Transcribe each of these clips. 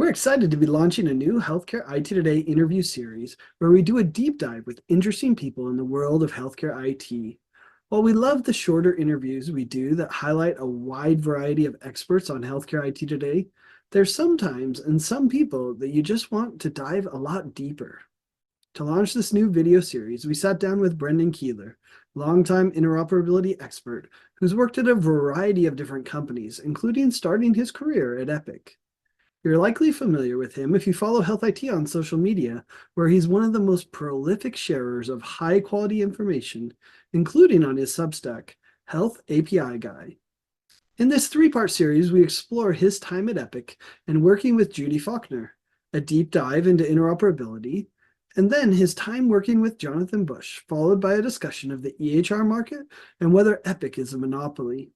We're excited to be launching a new Healthcare IT Today interview series where we do a deep dive with interesting people in the world of healthcare IT. While we love the shorter interviews we do that highlight a wide variety of experts on healthcare IT today, there's sometimes and some people that you just want to dive a lot deeper. To launch this new video series, we sat down with Brendan Keeler, longtime interoperability expert who's worked at a variety of different companies, including starting his career at Epic. You're likely familiar with him if you follow Health IT on social media, where he's one of the most prolific sharers of high quality information, including on his Substack, Health API Guy. In this three-part series, we explore his time at Epic and working with Judy Faulkner, a deep dive into interoperability, and then his time working with Jonathan Bush, followed by a discussion of the EHR market and whether Epic is a monopoly.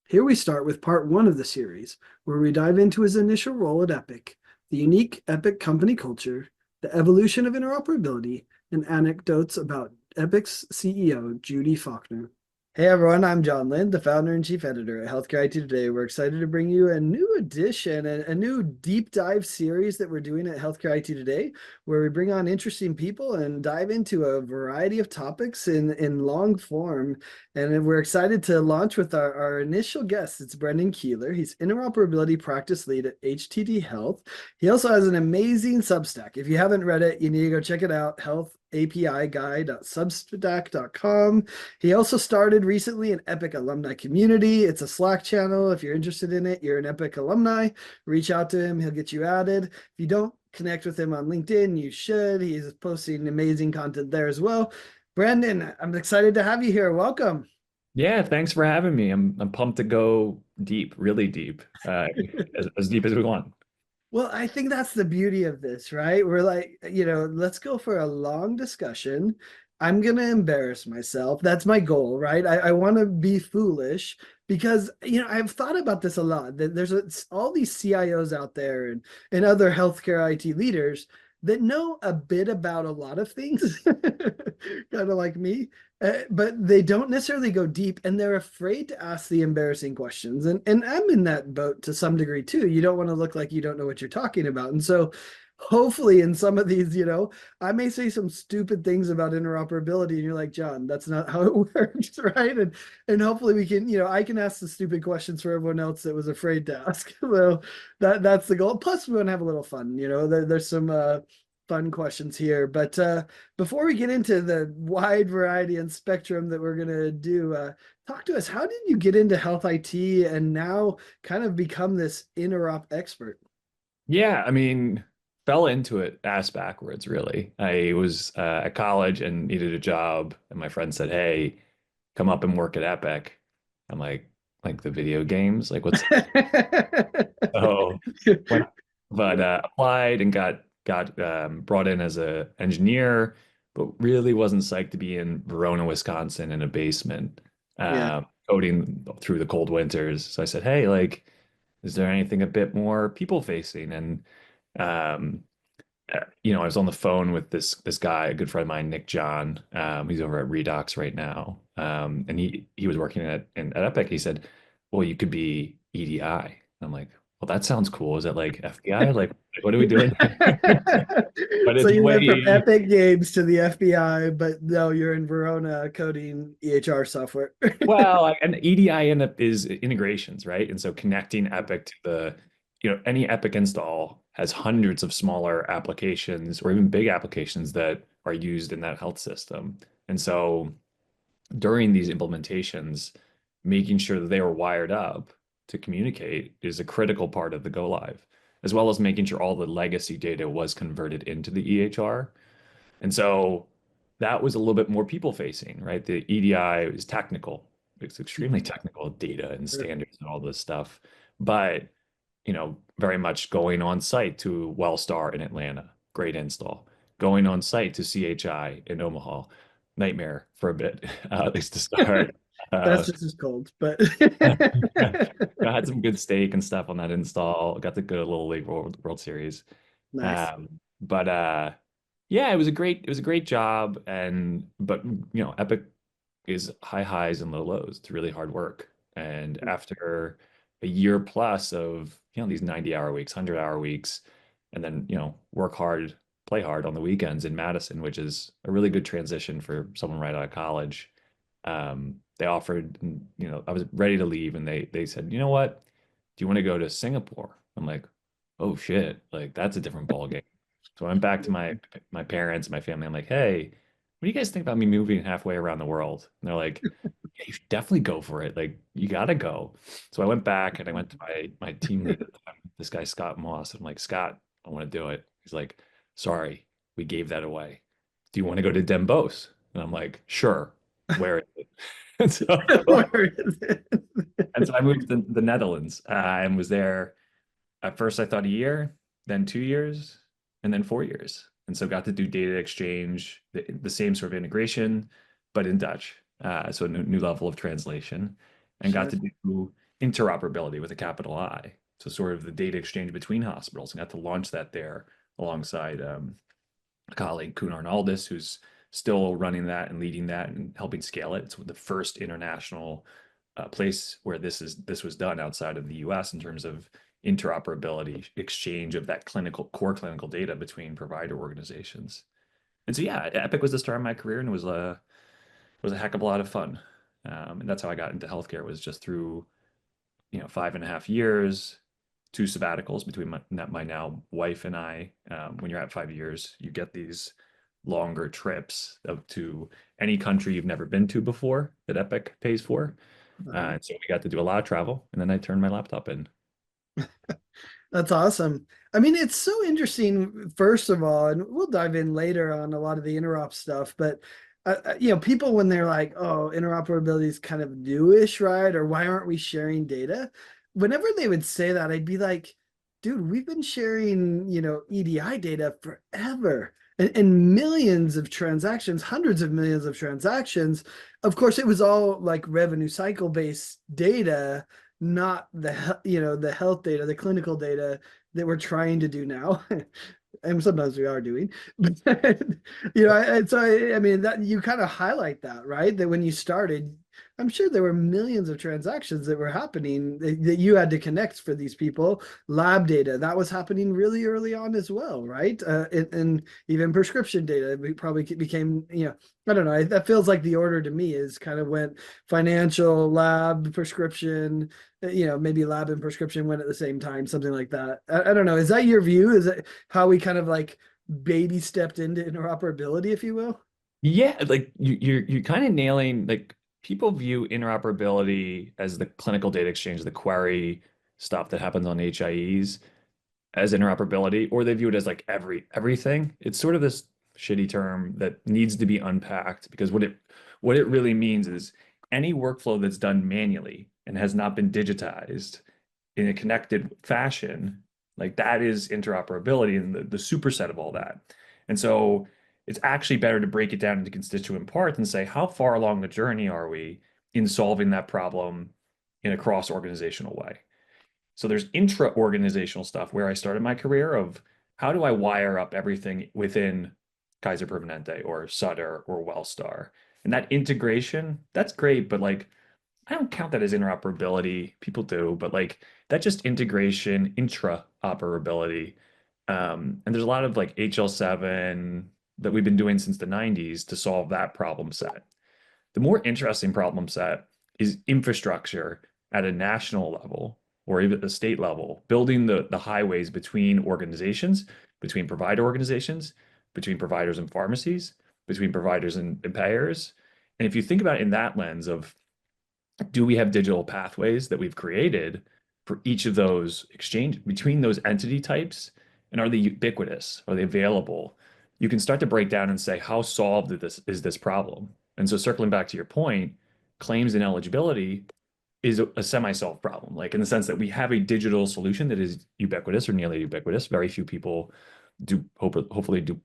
Here we start with part one of the series, where we dive into his initial role at Epic, the unique Epic company culture, the evolution of interoperability, and anecdotes about Epic's CEO, Judy Faulkner. Hey everyone, I'm John Lind, the founder and chief editor at Healthcare IT Today. We're excited to bring you a new edition, a new deep dive series that we're doing at Healthcare IT Today, where we bring on interesting people and dive into a variety of topics in long form. And we're excited to launch with our initial guest. It's Brendan Keeler. He's Interoperability Practice Lead at HTD Health. He also has an amazing Substack. If you haven't read it, you need to go check it out, healthapiguy.substack.com. He also started recently an Epic alumni community. It's a Slack channel. If you're interested in it, you're an Epic alumni, reach out to him. He'll get you added. If you don't connect with him on LinkedIn, you should. He's posting amazing content there as well. Brandon, I'm excited to have you here. Welcome. Yeah, thanks for having me. I'm pumped to go deep, really deep, as deep as we want. Well, I think that's the beauty of this, right? We're like, let's go for a long discussion. I'm going to embarrass myself. That's my goal, right? I want to be foolish because, I've thought about this a lot. There's all these CIOs out there and other healthcare IT leaders that know a bit about a lot of things, kind of like me, but they don't necessarily go deep and they're afraid to ask the embarrassing questions. And I'm in that boat to some degree too. You don't want to look like you don't know what you're talking about. And so hopefully in some of these, I may say some stupid things about interoperability and you're like, John, that's not how it works, right? And hopefully we can, I can ask the stupid questions for everyone else that was afraid to ask. So that's the goal. Plus we want to have a little fun, there's some fun questions here. But before we get into the wide variety and spectrum that we're going to do, talk to us. How did you get into health IT and now kind of become this interop expert? Yeah, I mean, fell into it ass backwards, really. I was at college and needed a job, and my friend said, "Hey, come up and work at Epic." I'm like the video games, like what's so went, but applied and got brought in as a engineer, but really wasn't psyched to be in Verona, Wisconsin, in a basement, Yeah. coding through the cold winters. So I said, "Hey, like, is there anything a bit more people facing?" And um, I was on the phone with this guy, a good friend of mine, Nick John. He's over at Redox right now, and he was working at Epic. He said, "Well, you could be EDI." I'm like, "Well, that sounds cool. Is it like FBI? Like, what are we doing here?" But So it's you went from way Epic Games to the FBI, but no, you're in Verona coding EHR software. well, and EDI is integrations, right? And so connecting Epic to any Epic install has hundreds of smaller applications or even big applications that are used in that health system. And so during these implementations, making sure that they are wired up to communicate is a critical part of the go live, as well as making sure all the legacy data was converted into the EHR. And so that was a little bit more people facing, right? The EDI is technical. It's extremely technical data and standards and all this stuff. But, very much going on site to Wellstar in Atlanta, great install. Going on site to CHI in Omaha, nightmare for a bit, at least to start. That's Uh, just as cold, but I had some good steak and stuff on that install. Got to go to Little League World Series. nice. But yeah, it was a great job, but Epic is high highs and low lows. It's really hard work. And after a year plus of these 90-hour weeks, 100-hour weeks, and then, work hard, play hard on the weekends in Madison, which is a really good transition for someone right out of college. They offered, I was ready to leave, and they said, you know what? Do you want to go to Singapore? I'm like, oh shit, like that's a different ball game. So I went back to my parents, my family. I'm like, hey, what do you guys think about me moving halfway around the world? And they're like, yeah, you should definitely go for it. Like, you gotta go. So I went back and I went to my team lead at the time, this guy Scott Moss. I'm like, Scott, I want to do it. He's like, sorry, we gave that away. Do you want to go to Dembos? And I'm like, sure. Where is it? And so, Where is it? and so I moved to the Netherlands and was there. At first, I thought a year, then 2 years, and then 4 years. And so got to do data exchange, the same sort of integration, but in Dutch. So a new level of translation, and got Sure. to do interoperability with a capital I. So sort of the data exchange between hospitals, and got to launch that there alongside a colleague, Kuhn Arnaldus, who's still running that and leading that and helping scale it. It's the first international place where this was done outside of the U.S. in terms of interoperability, exchange of that core clinical data between provider organizations. And so yeah, Epic was the start of my career, and it was a heck of a lot of fun. And that's how I got into healthcare, was just through 5.5 years, two sabbaticals between my now wife and I. When you're at 5 years, you get these longer trips to any country you've never been to before that Epic pays for. Wow. And so we got to do a lot of travel, and then I turned my laptop in. That's awesome. I mean, it's so interesting, first of all, and we'll dive in later on a lot of the interop stuff, but people when they're like, oh, interoperability is kind of newish, right? Or why aren't we sharing data? Whenever they would say that, I'd be like, dude, we've been sharing, EDI data forever. And millions of transactions, hundreds of millions of transactions. Of course, it was all like revenue cycle based data, not the health data, the clinical data that we're trying to do now. And sometimes we are doing, but I mean that you kind of highlight that, right? That when you started, I'm sure there were millions of transactions that were happening that you had to connect for these people. Lab data that was happening really early on as well, right? And even prescription data probably became, I don't know. That feels like the order to me is kind of went financial, lab, prescription, maybe lab and prescription went at the same time, something like that. I don't know. Is that your view? Is that how we kind of like baby stepped into interoperability, if you will? Yeah, like you're kind of nailing, like, people view interoperability as the clinical data exchange, the query stuff that happens on HIEs as interoperability, or they view it as like everything. It's sort of this shitty term that needs to be unpacked, because what it really means is any workflow that's done manually and has not been digitized in a connected fashion, like that is interoperability and the superset of all that. And so it's actually better to break it down into constituent parts and say, how far along the journey are we in solving that problem in a cross-organizational way? So there's intra-organizational stuff where I started my career of, how do I wire up everything within Kaiser Permanente or Sutter or Wellstar? And that integration, that's great, but like, I don't count that as interoperability. People do, but like, that's just integration, intra-operability. And there's a lot of like HL7 that we've been doing since the 90s to solve that problem set. The more interesting problem set is infrastructure at a national level or even the state level, building the highways between organizations, between provider organizations, between providers and pharmacies, between providers and payers. And if you think about it in that lens of, do we have digital pathways that we've created for each of those exchange between those entity types? And are they ubiquitous? Are they available? You can start to break down and say, how solved is this problem? And so circling back to your point, claims and eligibility is a semi-solved problem, like in the sense that we have a digital solution that is ubiquitous or nearly ubiquitous. Very few people hopefully do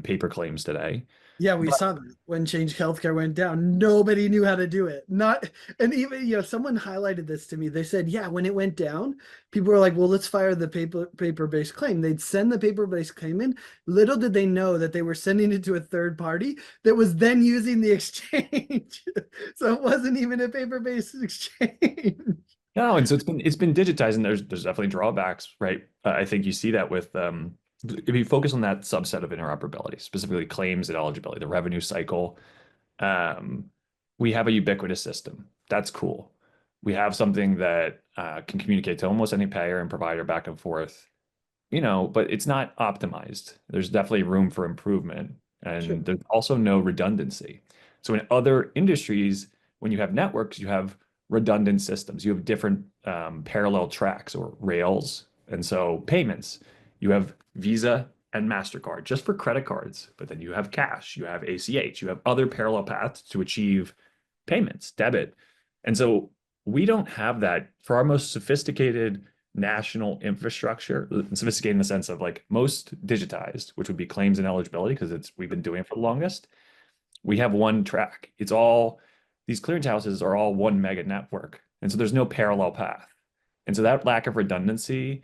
paper claims today. Yeah, we But saw that when Change Healthcare went down. Nobody knew how to do it. Not, and even, someone highlighted this to me. They said, yeah, when it went down, people were like, well, let's fire the paper-based claim. They'd send the paper-based claim in. Little did they know that they were sending it to a third party that was then using the exchange. So it wasn't even a paper-based exchange. No, and so it's been digitized, and there's definitely drawbacks, right? I think you see that with if you focus on that subset of interoperability, specifically claims and eligibility, the revenue cycle. Um, we have a ubiquitous system. That's cool. We have something that can communicate to almost any payer and provider back and forth, but it's not optimized. There's definitely room for improvement, Sure. and there's also no redundancy. So in other industries, when you have networks, you have redundant systems. You have different parallel tracks or rails, and so payments. You have Visa and MasterCard just for credit cards, but then you have cash, you have ACH, you have other parallel paths to achieve payments, debit. And so we don't have that for our most sophisticated national infrastructure, sophisticated in the sense of like most digitized, which would be claims and eligibility, because it's we've been doing it for the longest. We have one track. It's all these clearinghouses are all one mega network. And so there's no parallel path. And so that lack of redundancy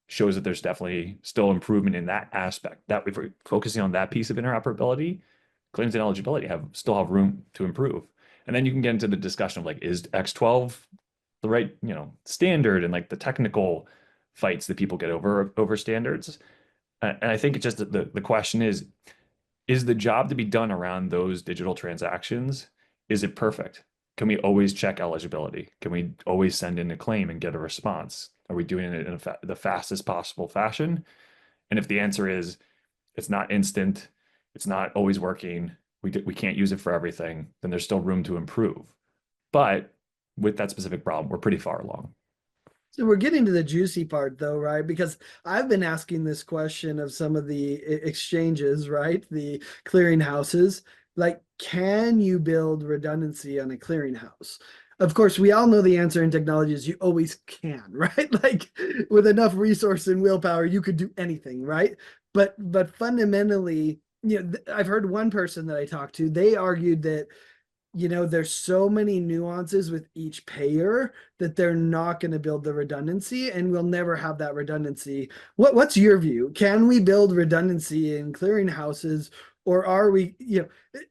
shows that there's definitely still improvement in that aspect. That if we're focusing on that piece of interoperability, claims and eligibility still have room to improve. And then you can get into the discussion of like, is X12 the right, standard and like the technical fights that people get over standards. And I think it's just the question is the job to be done around those digital transactions, is it perfect? Can we always check eligibility? Can we always send in a claim and get a response? Are we doing it in the fastest possible fashion? And if the answer is it's not instant, it's not always working, we can't use it for everything, then there's still room to improve. But with that specific problem, we're pretty far along. So we're getting to the juicy part though, right? Because I've been asking this question of some of the exchanges, right? The clearinghouses, like, can you build redundancy on a clearinghouse? Of course, we all know the answer in technology is you always can, right? Like with enough resource and willpower, you could do anything, right? But fundamentally, I've heard one person that I talked to, they argued that there's so many nuances with each payer that they're not going to build the redundancy and we'll never have that redundancy. What's your view? Can we build redundancy in clearinghouses, or are we,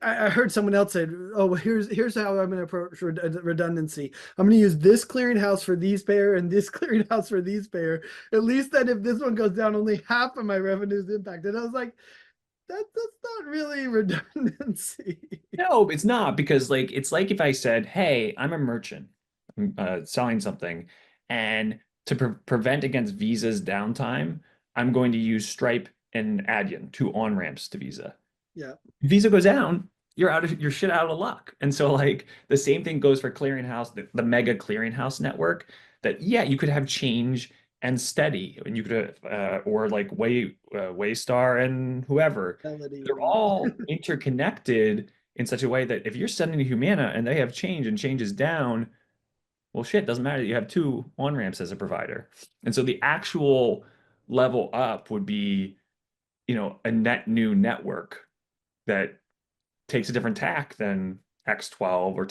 I heard someone else say, oh, well, here's how I'm going to approach redundancy. I'm going to use this clearinghouse for these payer and this clearinghouse for these payer. At least then if this one goes down, only half of my revenue is impacted. I was like, that's not really redundancy. No, it's not because like it's like if I said, "Hey, I'm a merchant, I'm selling something, and to prevent against Visa's downtime, I'm going to use Stripe and Adyen, two on-ramps to Visa. Yeah. Visa goes down, you're shit out of luck." And so like the same thing goes for clearinghouse, the mega clearinghouse network. That yeah, you could have change and steady, and you could or like Waystar and whoever. Melody They're and all interconnected in such a way that if you're sending to Humana and they have change and change is down, well, shit, doesn't matter. You have two on ramps as a provider. And so the actual level up would be, a net new network that takes a different tack than X12 or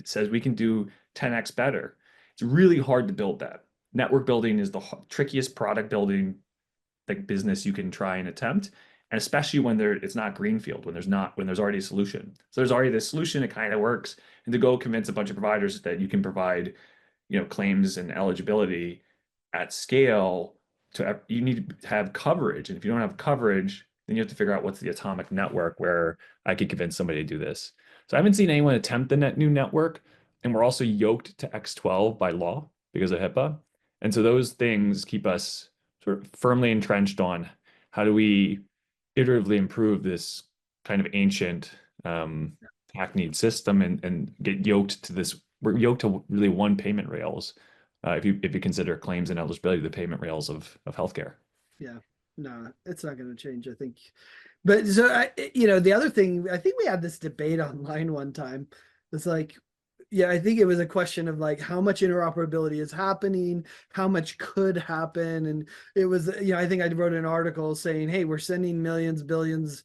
says we can do 10x better. It's really hard to build that. Network building is the trickiest product building like business you can try and attempt, and especially when it's not greenfield, when there's already a solution. So there's already this solution, it kind of works, and to go convince a bunch of providers that you can provide, claims and eligibility at scale, you need to have coverage, and if you don't have coverage, then you have to figure out what's the atomic network where I could convince somebody to do this. So I haven't seen anyone attempt the net new network, and we're also yoked to X12 by law because of HIPAA. And so those things keep us sort of firmly entrenched on how do we iteratively improve this kind of ancient hackneyed system and get yoked to this. We're yoked to really one payment rails. If you consider claims and eligibility, the payment rails of healthcare. yeah, no, it's not going to change, I think. But so the other thing, I think we had this debate online one time. It's like, yeah, I think it was a question of like how much interoperability is happening, how much could happen. And it was, I think I wrote an article saying, hey, we're sending millions, billions,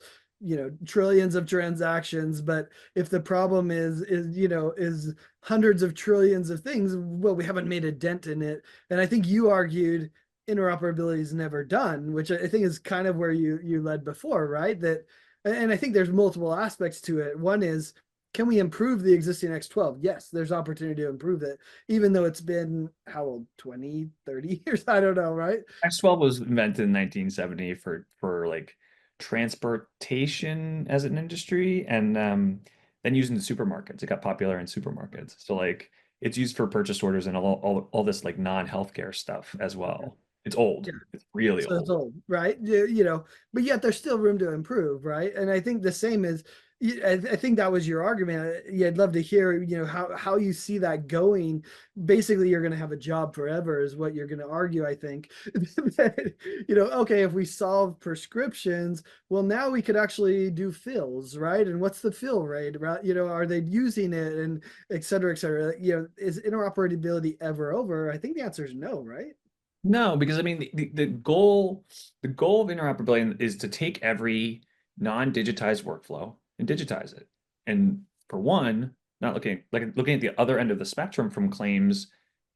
trillions of transactions, but if the problem is hundreds of trillions of things, well, we haven't made a dent in it. And I think you argued interoperability is never done, which I think is kind of where you led before, right? And I think there's multiple aspects to it. One is, can we improve the existing X12? Yes, there's opportunity to improve it, even though it's been how old, 20, 30 years? I don't know, right? X12 was invented in 1970 for like transportation as an industry, and then used in the supermarkets. It got popular in supermarkets. So like it's used for purchase orders and all this like non-healthcare stuff as well. It's old. Yeah. It's really So it's old. old, right? But yet there's still room to improve, right? And I think the same is, I think that was your argument. Yeah, I'd love to hear, how you see that going. Basically, you're going to have a job forever, is what you're going to argue. I think, okay, if we solve prescriptions, well, now we could actually do fills, right? And what's the fill rate, right? Are they using it, and et cetera, et cetera? Is interoperability ever over? I think the answer is no, right? No, because I mean the goal of interoperability is to take every non-digitized workflow and digitize it. And for one, not looking at the other end of the spectrum from claims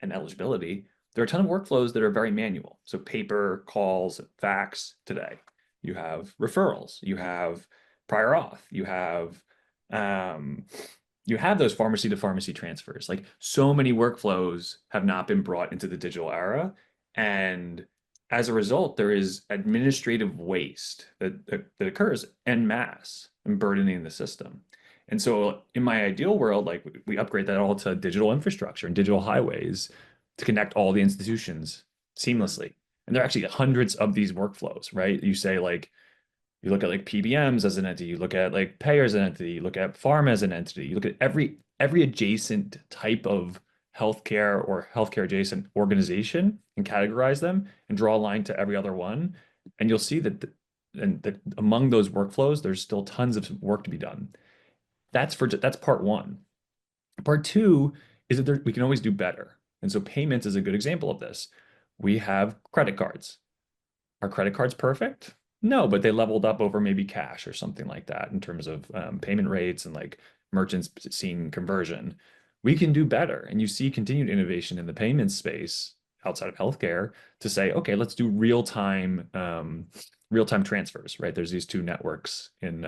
and eligibility, there are a ton of workflows that are very manual. So paper, calls, fax today. You have referrals, you have prior auth, um, you have those pharmacy to pharmacy transfers. Like so many workflows have not been brought into the digital era, and as a result, there is administrative waste that occurs en masse and burdening the system. And so, in my ideal world, like we upgrade that all to digital infrastructure and digital highways to connect all the institutions Yeah. seamlessly. And there are actually hundreds of these workflows, right? You say like you look at like PBMs as an entity, you look at like payers as an entity, you look at pharma as an entity, you look at every adjacent type of healthcare or healthcare adjacent organization and categorize them and draw a line to every other one. And you'll see that among those workflows, there's still tons of work to be done. That's part one. Part two is that we can always do better. And so payments is a good example of this. We have credit cards. Are credit cards perfect? No, but they leveled up over maybe cash or something like that in terms of payment rates and like merchants seeing conversion. We can do better. And you see continued innovation in the payment space outside of healthcare to say, okay, let's do real-time transfers, right? There's these two networks in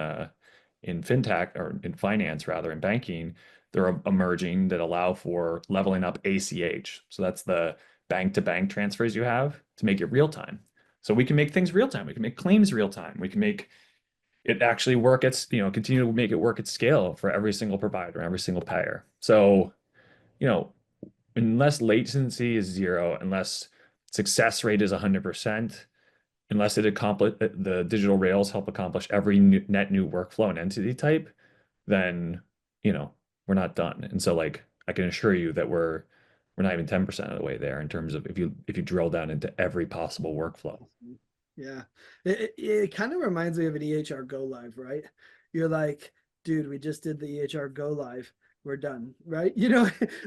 fintech or in finance rather in banking. They're emerging that allow for leveling up ACH. So that's the bank to bank transfers you have to make it real time. So we can make things real time. We can make claims real time. We can make it actually work at, continue to make it work at scale for every single provider, every single payer. So, you know, unless latency is zero, unless success rate is 100%, unless the digital rails help accomplish every net new workflow and entity type, then, you know, we're not done. And so like I can assure you that we're not even 10% of the way there in terms of if you drill down into every possible workflow. Yeah. It kind of reminds me of an EHR go live, right? You're like, dude, we just did the EHR go live. We're done, right?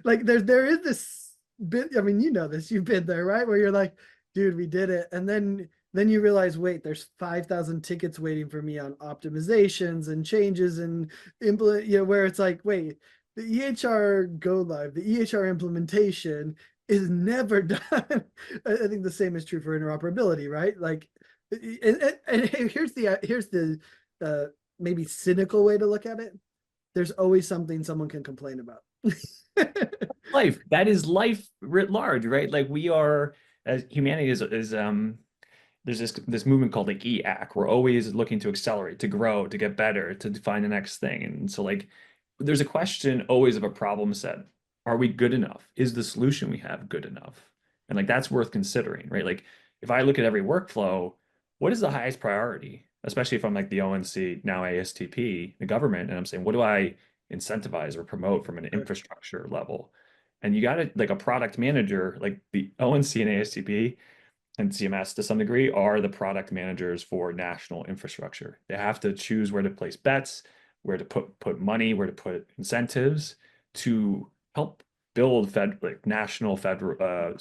Like there is this bit, I mean, this, you've been there, right? Where you're like, dude, we did it. And then you realize, wait, there's 5,000 tickets waiting for me on optimizations and changes and implement, where it's like, wait, the EHR go live, the EHR implementation is never done. I think the same is true for interoperability, right? Like, and here's the maybe cynical way to look at it. There's always something someone can complain about. Life. That is life writ large, right? Like we are as humanity is there's this movement called like EAC. We're always looking to accelerate, to grow, to get better, to find the next thing. And so like there's a question always of a problem set. Are we good enough? Is the solution we have good enough? And like that's worth considering, right? Like if I look at every workflow, what is the highest priority? Especially if I'm like the ONC, now ASTP, the government, and I'm saying, what do I incentivize or promote from an Sure. infrastructure level? And you got to like a product manager, like the ONC and ASTP and CMS to some degree are the product managers for national infrastructure. They have to choose where to place bets, where to put money, where to put incentives to help build like national federal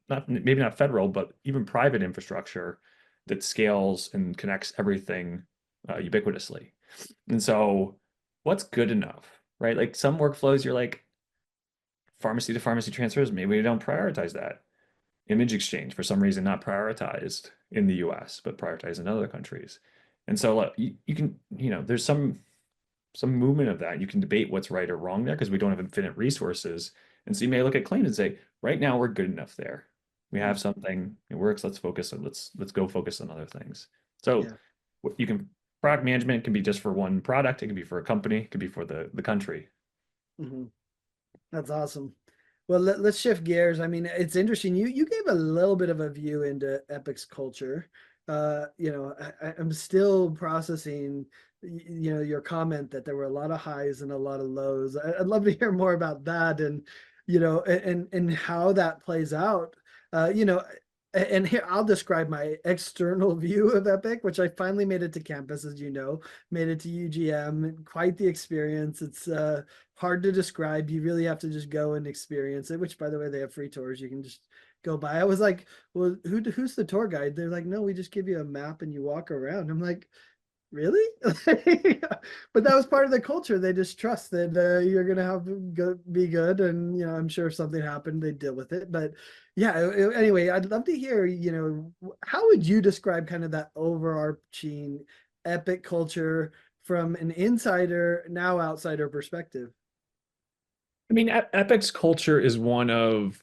not maybe not federal but even private infrastructure that scales and connects everything ubiquitously. And so what's good enough, right? Like some workflows you're like pharmacy to pharmacy transfers, maybe we don't prioritize that. Image exchange for some reason not prioritized in the US, but prioritized in other countries. And so you can, there's some some movement of that. You can debate what's right or wrong there because we don't have infinite resources. And so you may look at claims and say, right now we're good enough there. We have Mm. something, it works. Let's focus on let's go focus on other things. So Yeah. you can product management can be just for one product, it can be for a company, it could be for the country. Hmm. That's awesome. Well, let's shift gears. I mean, it's interesting. You gave a little bit of a view into Epic's culture. I'm still processing, your comment that there were a lot of highs and a lot of lows. I'd love to hear more about that, and and how that plays out. Uh, you know, and here I'll describe my external view of Epic, which I finally made it to campus, as you know, made it to UGM. Quite the experience. It's hard to describe. You really have to just go and experience it, which by the way, they have free tours. You can just go by. I was like, well, who's the tour guide? They're like, no, we just give you a map and you walk around. I'm like, really? But that was part of the culture. They just trust that you're gonna be good, and I'm sure if something happened, they deal with it. But yeah, anyway, I'd love to hear. How would you describe kind of that overarching Epic culture from an insider, now outsider perspective? I mean, Epic's culture is one of,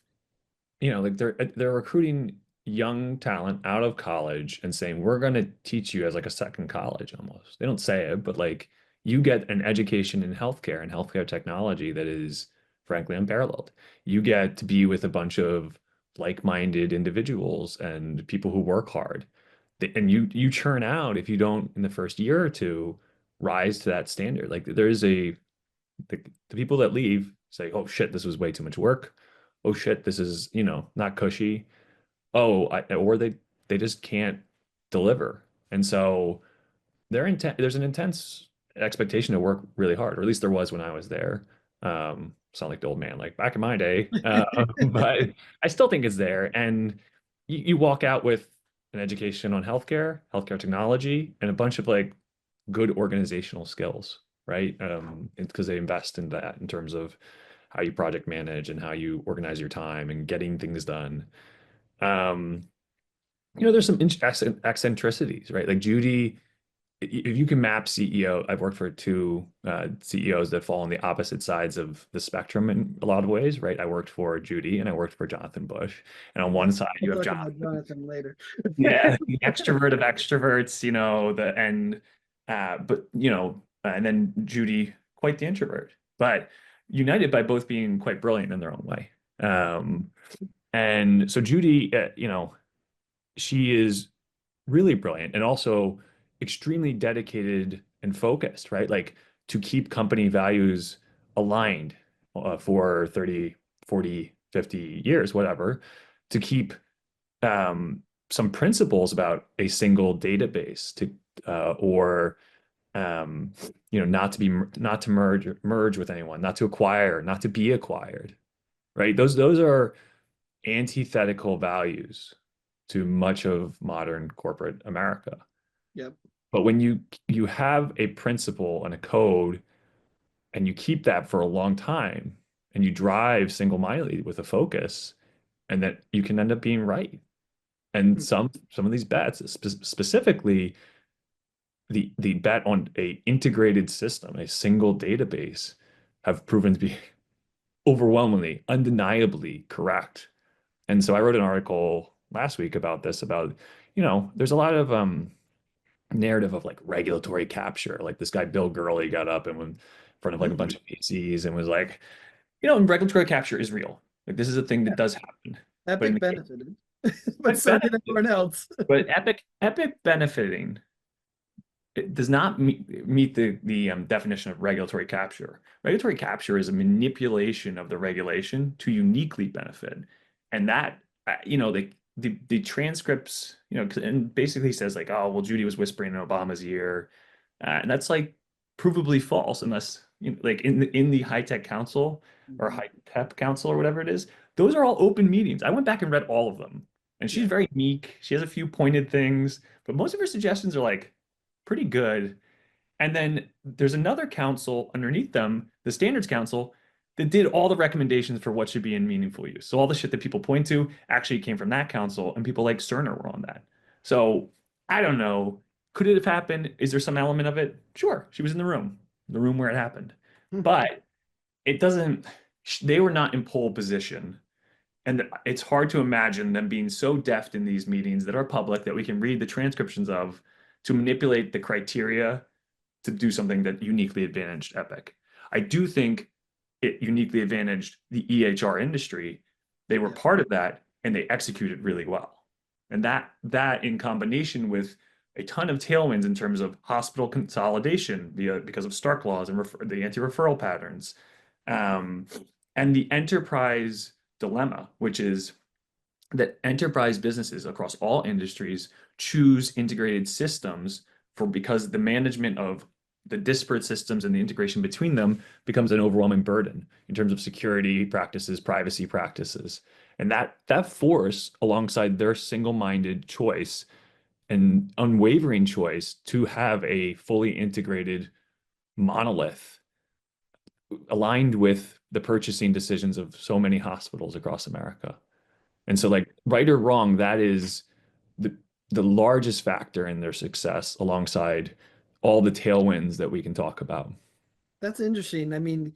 like they're recruiting young talent out of college and saying, we're going to teach you as like a second college almost. They don't say it, but like you get an education in healthcare and healthcare technology that is frankly unparalleled. You get to be with a bunch of like-minded individuals and people who work hard. And you churn out if you don't in the first year or two rise to that standard. Like there is the, the people that leave say, oh shit, this was way too much work. Oh shit, this is, not cushy. Or they just can't deliver. And so there's an intense expectation to work really hard, or at least there was when I was there. Sound like the old man, like back in my day. But I still think it's there. And you walk out with an education on healthcare technology, and a bunch of like good organizational skills, right? Because they invest in that in terms of how you project manage and how you organize your time and getting things done. Um, there's some eccentricities, right? Like Judy, if you can map CEO, I've worked for two CEOs that fall on the opposite sides of the spectrum in a lot of ways, right? I worked for Judy and I worked for Jonathan Bush. And on one Yeah, side, we'll you have talk Jonathan. about Jonathan later. Yeah, the extrovert of extroverts, and then Judy, quite the introvert, but united by both being quite brilliant in their own way. And so Judy, she is really brilliant and also extremely dedicated and focused, right? Like to keep company values aligned for 30, 40, 50 years, whatever, to keep um, some principles about a single database to or um, not to merge with anyone, not to acquire, not to be acquired, right? Those are antithetical values to much of modern corporate America. Yep. But when you have a principle and a code and you keep that for a long time and you drive single-mindedly with a focus, and that you can end up being right. And some of these bets, specifically the bet on a integrated system, a single database, have proven to be overwhelmingly, undeniably correct. And so I wrote an article last week about this, about, there's a lot of narrative of like regulatory capture. Like this guy Bill Gurley got up and went in front of like a bunch of PCs and was like, regulatory capture is real. Like this is a thing that Yeah, does happen. But in Epic the case, benefited, but Epic so did benefited. everyone else. But Epic benefiting, it does not meet the definition of regulatory capture. Regulatory capture is a manipulation of the regulation to uniquely benefit, and that the transcripts, and basically says like, oh well, Judy was whispering in Obama's ear, and that's like provably false unless like in the high tech council or Mhm. high tech council or whatever it is. Those are all open meetings. I went back and read all of them, and she's Yeah. very meek. She has a few pointed things, but most of her suggestions are like pretty good. And then there's another council underneath them, the standards council, that did all the recommendations for what should be in meaningful use. So all the shit that people point to actually came from that council, and people like Cerner were on that. So I don't know. Could it have happened? Is there some element of it? Sure, she was in the room. the room where it happened. Hmm. But it doesn't, they were not in pole position. And it's hard to imagine them being so deft in these meetings that are public that we can read the transcriptions of to manipulate the criteria to do something that uniquely advantaged Epic. I do think it uniquely advantaged the EHR industry. They were Yeah, part of that and they executed really well. And that in combination with a ton of tailwinds in terms of hospital consolidation because of Stark laws and the anti-referral patterns, um, and the enterprise dilemma, which is that enterprise businesses across all industries choose integrated systems for because the management of the disparate systems and the integration between them becomes an overwhelming burden in terms of security practices, privacy practices. And that force alongside their single-minded choice and unwavering choice to have a fully integrated monolith aligned with the purchasing decisions of so many hospitals across America. And so, like, right or wrong, that is the the largest factor in their success alongside all the tailwinds that we can talk about. that's interesting. I mean,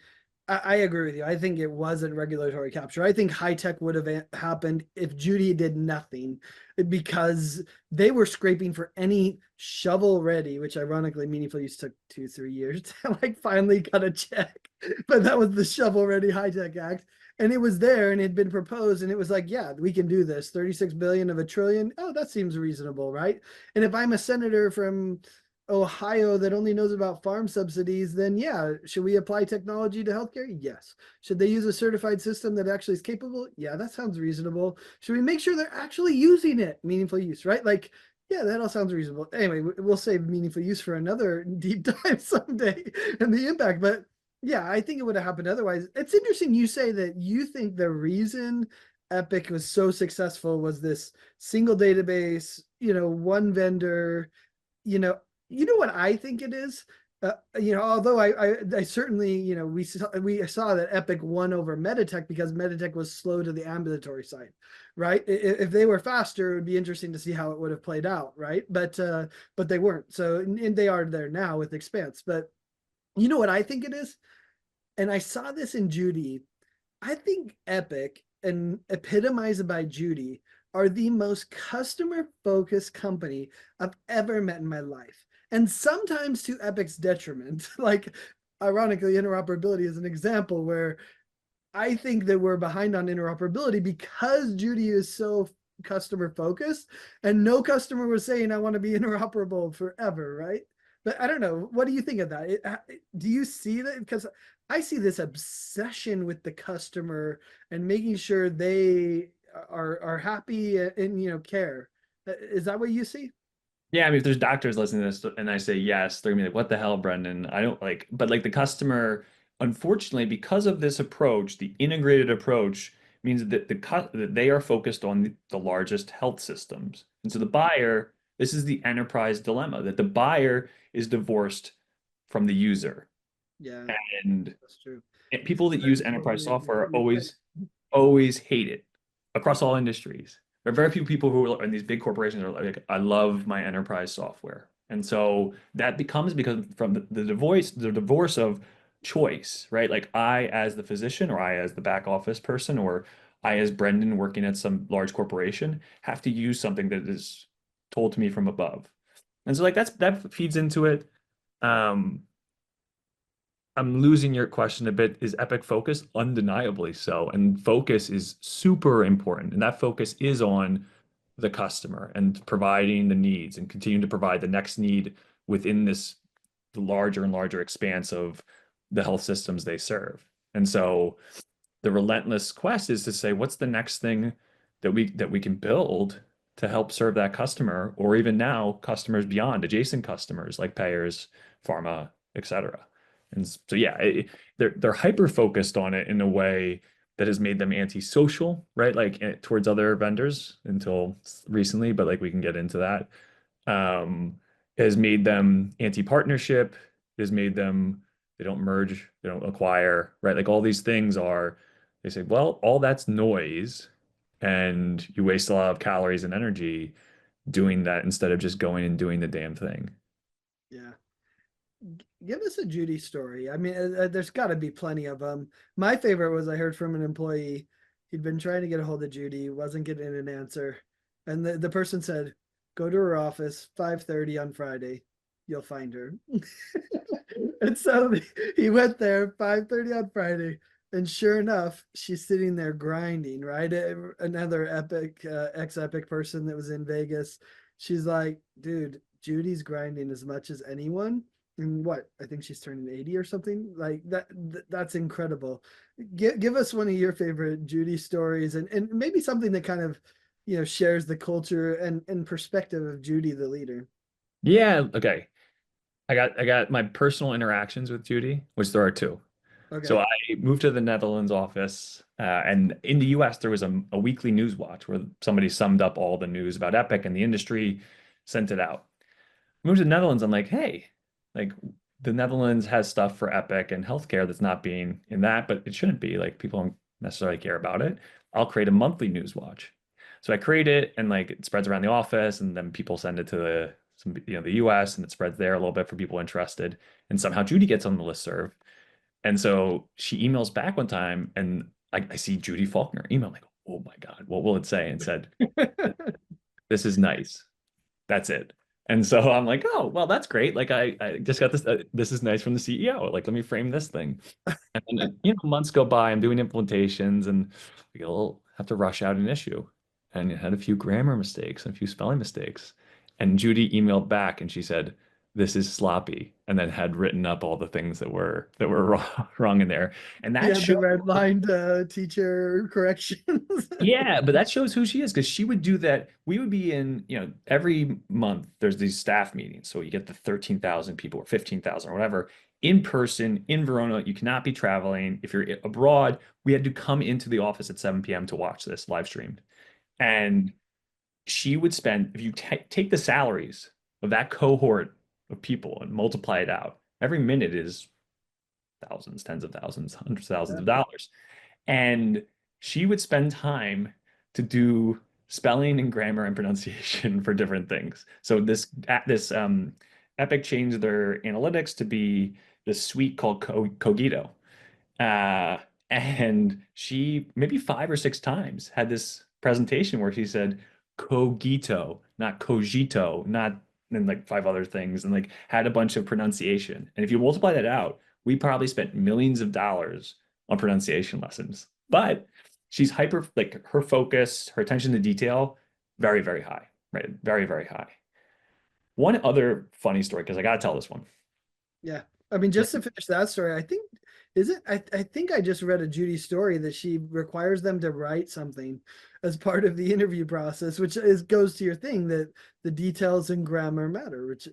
I agree with you. I think it wasn't regulatory capture. I think high tech would have happened if Judy did nothing because they were scraping for any shovel ready, which ironically meaningful use took 2 3 years to like finally cut a check. But that was the shovel ready high tech act. And it was there and it had been proposed, and it was like, yeah, we can do this. 36 billion of a trillion. Oh, that seems reasonable, right? And if I'm a senator from Ohio that only knows about farm subsidies, then yeah, should we apply technology to healthcare? Yes. Should they use a certified system that actually is capable? Yeah, that sounds reasonable. Should we make sure they're actually using it? Meaningful use, right? Like, yeah, that all sounds reasonable. Anyway, we'll save meaningful use for another deep dive someday and the impact. But yeah, I think it would have happened otherwise. It's interesting you say that you think the reason Epic was so successful was this single database, one vendor, you know, what I think it is. Although I certainly, we saw that Epic won over Meditech because Meditech was slow to the ambulatory side, right? If they were faster, it would be interesting to see how it would have played out, right? But they weren't. So and they are there now with Expanse. But you know what I think it is, and I saw this in Judy. I think Epic and epitomized by Judy are the most customer focused company I've ever met in my life. And sometimes to Epic's detriment. Like, ironically, interoperability is an example where I think that we're behind on interoperability because Judy is so customer focused, and no customer was saying, I want to be interoperable forever, right? But I don't know. What do you think of that? Do you see that? Because I see this obsession with the customer and making sure they are happy and care. Is that what you see? Yeah, I mean, if there's doctors listening to this and I say yes, they're gonna be like, "What the hell, Brendan?" I don't like, but like the customer, unfortunately, because of this approach, the integrated approach means that that they are focused on the largest health systems, and so the buyer, this is the enterprise dilemma that the buyer is divorced from the user, Yeah, and that's true. people that use enterprise software always hate it across all industries. There are very few people who are in these big corporations are like, I love my enterprise software. And so that becomes because from the divorce of choice, right? Like I as the physician or I as the back office person or I as Brendan working at some large corporation have to use something that is told to me from above. And so like that feeds into it. Um, I'm losing your question a bit. Is Epic focus? Undeniably so. And focus is super important. And that focus is on the customer and providing the needs and continuing to provide the next need within this larger and larger expanse of the health systems they serve. And so the relentless quest is to say, what's the next thing that we can build to help serve that customer, or even now customers beyond adjacent customers like payers, pharma, et cetera. And so yeah, they're hyper focused on it in a way that has made them antisocial, right? Like towards other vendors until recently, but like we can get into that. Um, has made them anti-partnership, has made them they don't merge, they don't acquire, right? Like all these things are, they say, well, all that's noise, and you waste a lot of calories and energy doing that instead of just going and doing the damn thing. Yeah. Give us a Judy story. I mean, there's got to be plenty of them. My favorite was I heard from an employee. He'd been trying to get a hold of Judy, wasn't getting an answer. And the person said, go to her office, 5:30 on Friday. You'll find her. And so he went there 5:30 on Friday. And sure enough, she's sitting there grinding, right? Another epic, ex-epic person that was in Vegas. She's like, dude, Judy's grinding as much as anyone. And what? I think she's turning 80 or something. Like that's incredible. Give us one of your favorite Judy stories, and maybe something that kind of, shares the culture and perspective of Judy the leader. Yeah, okay. I got my personal interactions with Judy, which there are two. So Okay. I moved to the Netherlands office, and in the US, there was a weekly news watch where somebody summed up all the news about Epic and the industry, sent it out. Moved to the Netherlands, I'm like, hey, like the Netherlands has stuff for Epic and healthcare that's not being in that, but it shouldn't be. Like people don't necessarily care about it. I'll create a monthly news watch. So I create it and like it spreads around the office, and then people send it to the US, and it spreads there a little bit for people interested. And somehow Judy gets on the listserv. And so she emails back one time, and I see Judy Faulkner email. I'm like, oh my God, what will it say? And said, this is nice. That's it. And so I'm like, oh, well, that's great. Like I just got this. This is nice from the CEO. Like, let me frame this thing. And then, months go by. I'm doing implementations, and you'll have to rush out an issue. And it had a few grammar mistakes and a few spelling mistakes. And Judy emailed back, and she said, "This is sloppy," and then had written up all the things that were wrong in there. And You that had the showed. red line teacher corrections. Yeah, but that shows who she is because she would do that. We would be in, every month there's these staff meetings. So you get the 13,000 people or 15,000 or whatever in person in Verona. You cannot be traveling. If you're abroad, we had to come into the office at 7 p.m. to watch this live streamed. And she would spend, if you take the salaries of that cohort of people and multiply it out, every minute is thousands, tens of thousands, hundreds of thousands Yeah. of dollars. And she would spend time to do spelling and grammar and pronunciation for different things. So this Epic changed their analytics to be this suite called Cogito. Uh, and she maybe 5 or 6 times had this presentation where she said cogito, not cogito, not and like five other things, and like had a bunch of pronunciation. And if you multiply that out, we probably spent millions of dollars on pronunciation lessons. But she's hyper, like her focus, her attention to detail, very, very high, right? Very, very high. One other funny story, because I gotta tell this one. Yeah. I mean, just to finish that story, I think is it I think I just read a Judy story that she requires them to write something as part of the interview process, which is goes to your thing that the details and grammar matter, which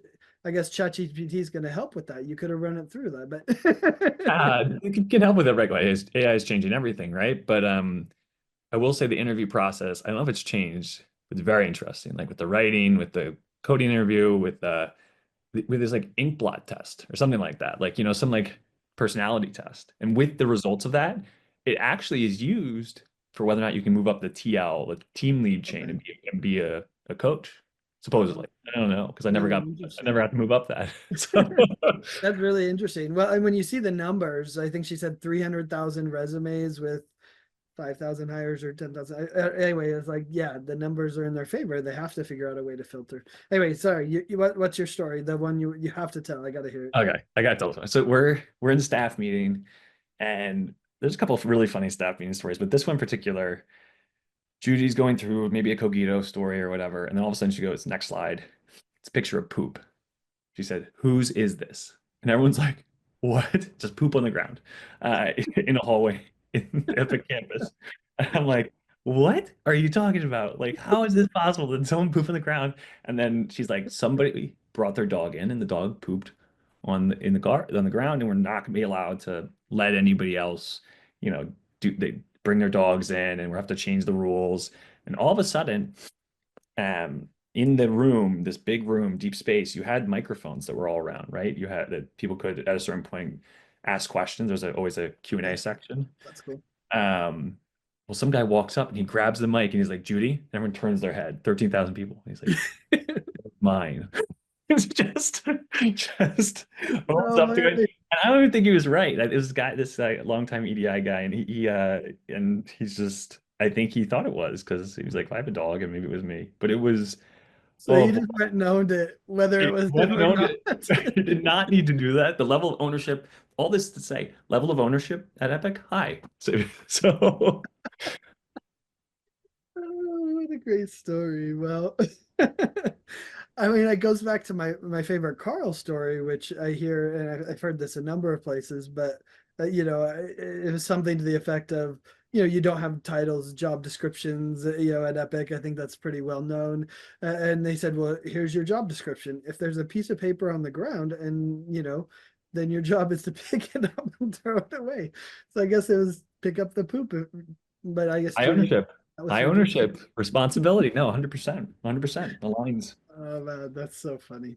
I guess ChatGPT is going to help with that. You could have run it through that, but It can help with it regularly. AI is changing everything, right? But I will say the interview process, I don't know if it's changed. It's very interesting, like with the writing, with the coding interview, with this like ink blot test or something like that, like some like personality test. And with the results of that, it actually is used for whether or not you can move up the TL, the team lead chain, okay. and be a coach, Wow. supposedly. I don't know because No, I never interesting. had to move up that. So That's really interesting. Well, and when you see the numbers, I think she said 300,000 resumes with 5,000 hires or 10,000. Anyway, it's like, yeah, the numbers are in their favor. They have to figure out a way to filter. Anyway, sorry. What's your story? The one you have to tell. I got to hear it. okay, I got to tell this. So we're in staff meeting, and there's a couple of really funny staff meeting stories, but this one in particular, Judy's going through maybe a Cogito story or whatever, and then all of a sudden she goes, "Next slide. It's a picture of poop." She said, "Whose is this?" And everyone's like, "What?" Just poop on the ground in a hallway in Epic campus. And I'm like, "What are you talking about? Like, how is this possible that someone poop on the ground?" And then she's like, "Somebody brought their dog in, and the dog pooped in the gar on the ground, and we're not gonna be allowed to let anybody else, they bring their dogs in, and we have to change the rules." And all of a sudden, in the room, this big room, deep space, you had microphones that were all around, right? You had that people could at a certain point ask questions. There's always a Q&A Yeah, section. that's cool. Um, well, some guy walks up and he grabs the mic and he's like, "Judy," and everyone turns their head. 13,000 people. And he's like, "Mine." It's just owns No up to it. way. And I don't even think he was right. Like, this longtime EDI guy, and and he's just, I think he thought it was because he was like, "Well, I have a dog, and maybe it was me." But it was, So oh he boy, just went and owned it, whether it he was him wasn't or owned not. it. He did not need to do that. The level of ownership, all this to say, level of ownership at Epic, high. So Oh, what a great story. Well, I mean, it goes back to my favorite Carl story, which I hear, and I've heard this a number of places, but it was something to the effect of, you don't have titles, job descriptions, at Epic. I think that's pretty well known. And they said, well, here's your job description. If there's a piece of paper on the ground, and then your job is to pick it up and throw it away. So I guess it was pick up the poop, but I guess high Judy, ownership, that was high her job. ownership, responsibility. No, 100%, 100% aligns. Oh man, that's so funny.